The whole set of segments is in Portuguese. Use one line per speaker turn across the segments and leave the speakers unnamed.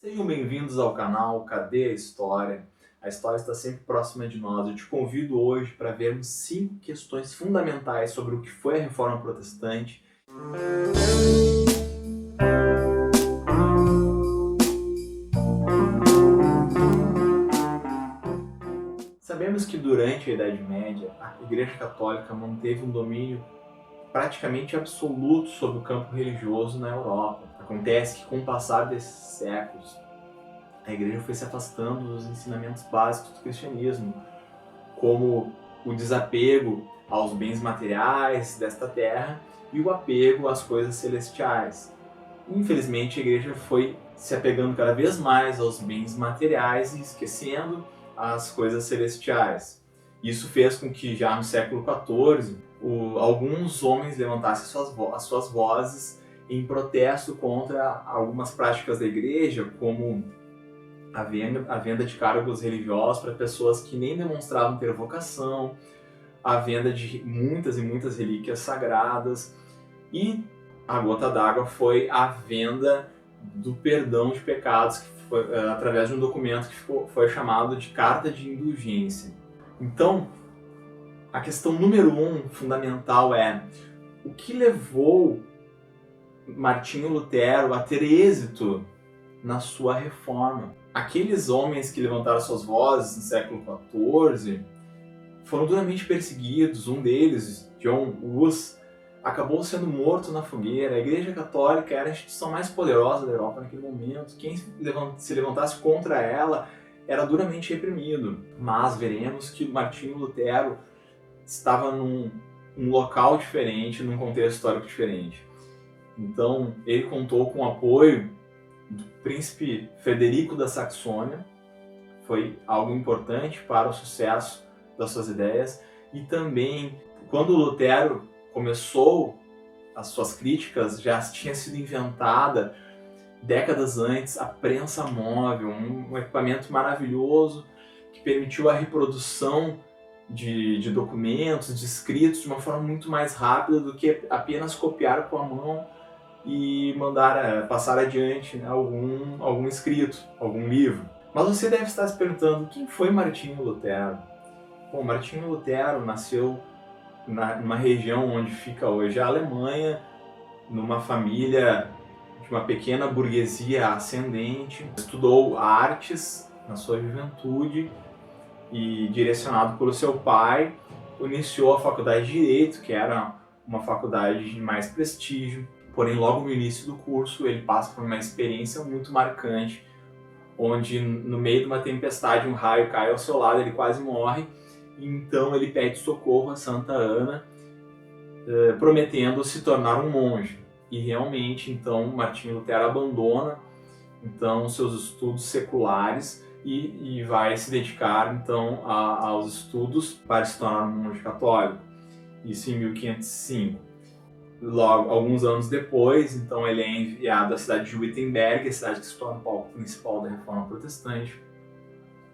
Sejam bem-vindos ao canal Cadê a História? A história está sempre próxima de nós. Eu te convido hoje para vermos 5 questões fundamentais sobre o que foi a Reforma Protestante. Sabemos que durante a Idade Média, a Igreja Católica manteve um domínio praticamente absoluto sobre o campo religioso na Europa. Acontece que, com o passar desses séculos, a Igreja foi se afastando dos ensinamentos básicos do cristianismo, como o desapego aos bens materiais desta terra e o apego às coisas celestiais. Infelizmente, a Igreja foi se apegando cada vez mais aos bens materiais e esquecendo as coisas celestiais. Isso fez com que, já no século XIV, alguns homens levantassem as suas vozes em protesto contra algumas práticas da Igreja, como a venda de cargos religiosos para pessoas que nem demonstravam ter vocação, a venda de muitas e muitas relíquias sagradas, e a gota d'água foi a venda do perdão de pecados, que foi, através de um documento que foi chamado de Carta de Indulgência. Então, a questão número 1, fundamental, é o que levou Martinho Lutero a ter êxito na sua reforma. Aqueles homens que levantaram suas vozes no século XIV foram duramente perseguidos. Um deles, John Hus, acabou sendo morto na fogueira. A Igreja Católica era a instituição mais poderosa da Europa naquele momento. Quem se levantasse contra ela era duramente reprimido. Mas veremos que Martinho Lutero estava num local diferente, num contexto histórico diferente. Então, ele contou com o apoio do príncipe Frederico da Saxônia, foi algo importante para o sucesso das suas ideias. E também, quando Lutero começou as suas críticas, já tinha sido inventada décadas antes a prensa móvel, um equipamento maravilhoso que permitiu a reprodução de documentos, de escritos, de uma forma muito mais rápida do que apenas copiar com a mão e passar adiante, né, algum escrito, algum livro. Mas você deve estar se perguntando, quem foi Martinho Lutero? Bom, Martinho Lutero nasceu numa região onde fica hoje a Alemanha, numa família de uma pequena burguesia ascendente. Estudou artes na sua juventude e, direcionado pelo seu pai, iniciou a faculdade de Direito, que era uma faculdade de mais prestígio. Porém, logo no início do curso, ele passa por uma experiência muito marcante, onde no meio de uma tempestade um raio cai ao seu lado, ele quase morre, e então ele pede socorro a Santa Ana, prometendo se tornar um monge. E realmente, então, Martinho Lutero abandona então seus estudos seculares e vai se dedicar então aos estudos para se tornar um monge católico. Isso em 1505. Logo, alguns anos depois, então ele é enviado à cidade de Wittenberg, a cidade que se torna o palco principal da Reforma Protestante,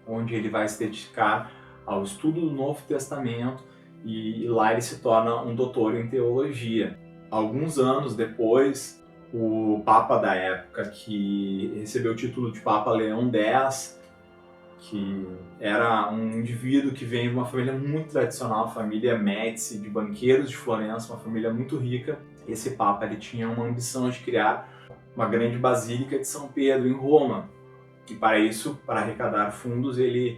onde ele vai se dedicar ao estudo do Novo Testamento, e lá ele se torna um doutor em teologia. Alguns anos depois, o Papa da época, que recebeu o título de Papa Leão X, que era um indivíduo que vem de uma família muito tradicional, a família Médici, de banqueiros de Florença, uma família muito rica. Esse Papa ele tinha uma ambição de criar uma grande basílica de São Pedro em Roma. E para isso, para arrecadar fundos, ele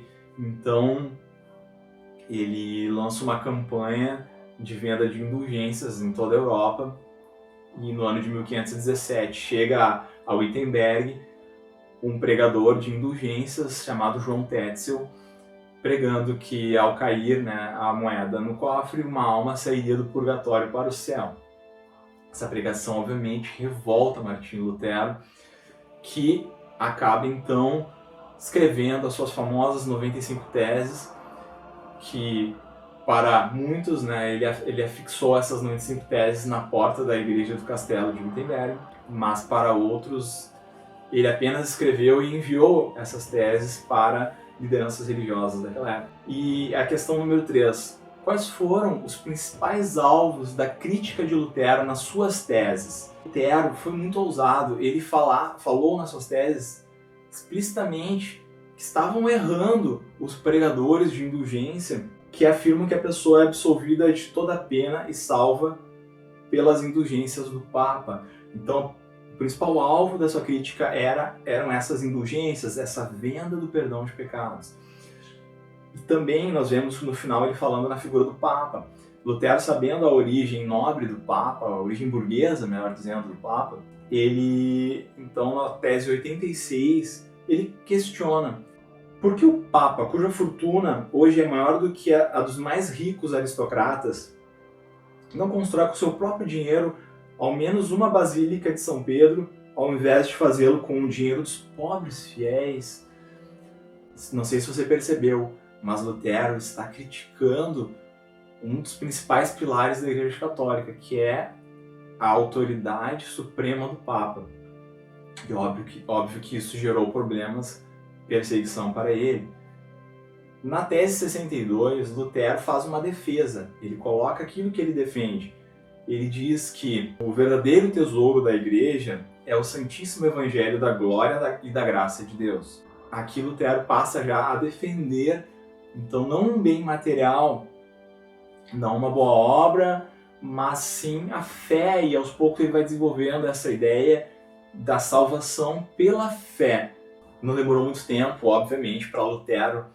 lança uma campanha de venda de indulgências em toda a Europa. E no ano de 1517 chega a Wittenberg um pregador de indulgências chamado João Tetzel, pregando que ao cair, né, a moeda no cofre, uma alma sairia do purgatório para o céu. Essa pregação, obviamente, revolta Martinho Lutero, que acaba então escrevendo as suas famosas 95 teses, que para muitos, né, ele afixou essas 95 teses na porta da igreja do castelo de Wittenberg, mas para outros ele apenas escreveu e enviou essas teses para lideranças religiosas daquela época. E a questão número 3. Quais foram os principais alvos da crítica de Lutero nas suas teses? Lutero foi muito ousado. Ele falou nas suas teses explicitamente que estavam errando os pregadores de indulgência que afirmam que a pessoa é absolvida de toda a pena e salva pelas indulgências do Papa. Então, o principal alvo da sua crítica eram essas indulgências, essa venda do perdão de pecados. E também nós vemos no final ele falando na figura do Papa. Lutero, sabendo a origem nobre do Papa, a origem burguesa, melhor dizendo, do Papa, ele, então, na tese 86, ele questiona por que o Papa, cuja fortuna hoje é maior do que a dos mais ricos aristocratas, não constrói com seu próprio dinheiro ao menos uma basílica de São Pedro, ao invés de fazê-lo com o dinheiro dos pobres fiéis. Não sei se você percebeu, mas Lutero está criticando um dos principais pilares da Igreja Católica, que é a autoridade suprema do Papa. E óbvio que isso gerou problemas, perseguição para ele. Na tese 62, Lutero faz uma defesa. Ele coloca aquilo que ele defende. Ele diz que o verdadeiro tesouro da Igreja é o Santíssimo Evangelho da glória e da graça de Deus. Aqui Lutero passa já a defender, então, não um bem material, não uma boa obra, mas sim a fé, e aos poucos ele vai desenvolvendo essa ideia da salvação pela fé. Não demorou muito tempo, obviamente, para Lutero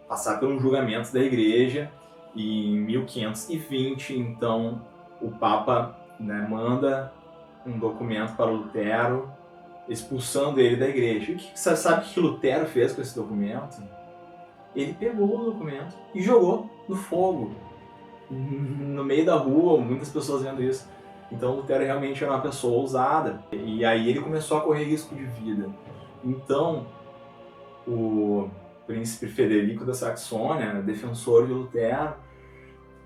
passar por um julgamento da Igreja, e em 1520, então, o Papa, né, manda um documento para Lutero, expulsando ele da Igreja. E você sabe o que Lutero fez com esse documento? Ele pegou o documento e jogou no fogo, no meio da rua, muitas pessoas vendo isso. Então Lutero realmente era uma pessoa ousada, e aí ele começou a correr risco de vida. Então o príncipe Frederico da Saxônia, defensor de Lutero,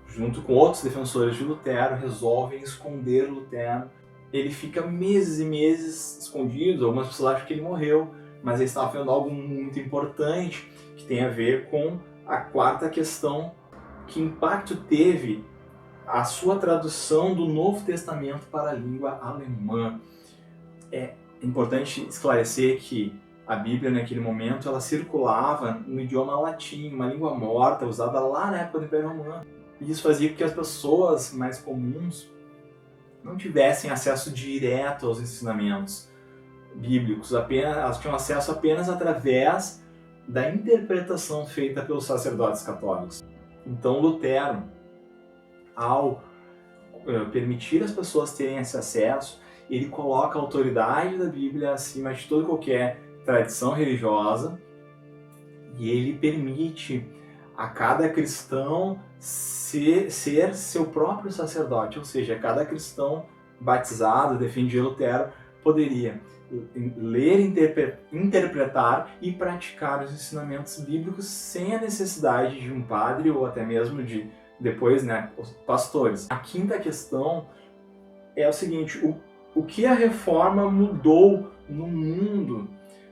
junto com outros defensores de Lutero, resolvem esconder Lutero. Ele fica meses e meses escondido. Algumas pessoas acham que ele morreu, mas ele estava fazendo algo muito importante, que tem a ver com a quarta questão: que impacto teve a sua tradução do Novo Testamento para a língua alemã. É importante esclarecer que a Bíblia, naquele momento, ela circulava no idioma latim, uma língua morta, usada lá na época do Império Romano. E isso fazia com que as pessoas mais comuns não tivessem acesso direto aos ensinamentos bíblicos, elas tinham acesso apenas através da interpretação feita pelos sacerdotes católicos. Então Lutero, ao permitir as pessoas terem esse acesso, ele coloca a autoridade da Bíblia acima de toda qualquer tradição religiosa, e ele permite a cada cristão ser seu próprio sacerdote, ou seja, cada cristão batizado, defendia Lutero, poderia ler, interpretar e praticar os ensinamentos bíblicos sem a necessidade de um padre ou até mesmo de, depois, né, os pastores. A quinta questão é o seguinte: o que a reforma mudou no mundo?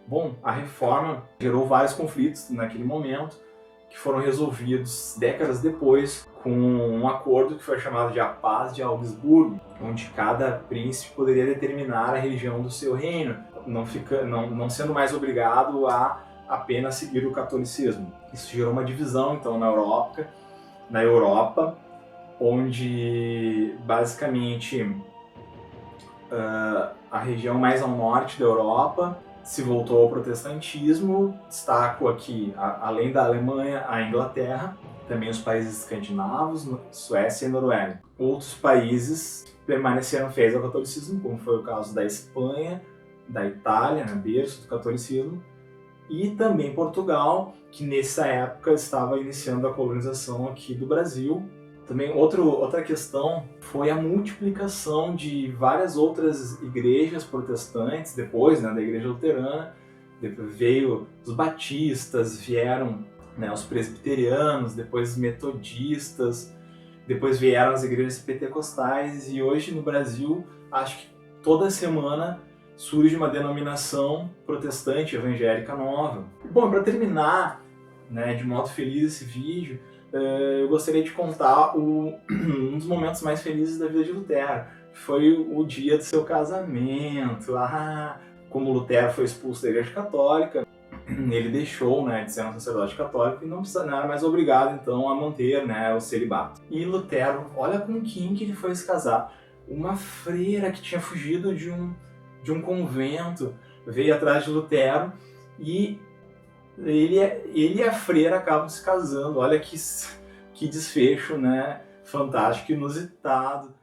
Bom, a reforma gerou vários conflitos naquele momento, que foram resolvidos décadas depois com um acordo que foi chamado de a Paz de Augsburgo, onde cada príncipe poderia determinar a religião do seu reino, não sendo mais obrigado a apenas seguir o catolicismo. Isso gerou uma divisão, então, na Europa, onde basicamente a região mais ao norte da Europa se voltou ao protestantismo. Destaco aqui, além da Alemanha, a Inglaterra, também os países escandinavos, Suécia e Noruega. Outros países permaneceram fiéis ao catolicismo, como foi o caso da Espanha, da Itália, berço do catolicismo, e também Portugal, que nessa época estava iniciando a colonização aqui do Brasil. Também outra questão foi a multiplicação de várias outras igrejas protestantes, depois, né, da igreja luterana. Depois veio os batistas, vieram, né, os presbiterianos, depois os metodistas, depois vieram as igrejas pentecostais, e hoje no Brasil, acho que toda semana surge uma denominação protestante evangélica nova. Bom, para terminar, né, de modo feliz esse vídeo, eu gostaria de contar um dos momentos mais felizes da vida de Lutero. Foi o dia do seu casamento. Como Lutero foi expulso da Igreja Católica, ele deixou, né, de ser um sacerdote católico e não era mais obrigado, então, a manter, né, o celibato. E Lutero, olha com quem que ele foi se casar. Uma freira que tinha fugido de um convento, veio atrás de Lutero e ele e a freira acabam se casando. Olha que desfecho, né, fantástico, inusitado.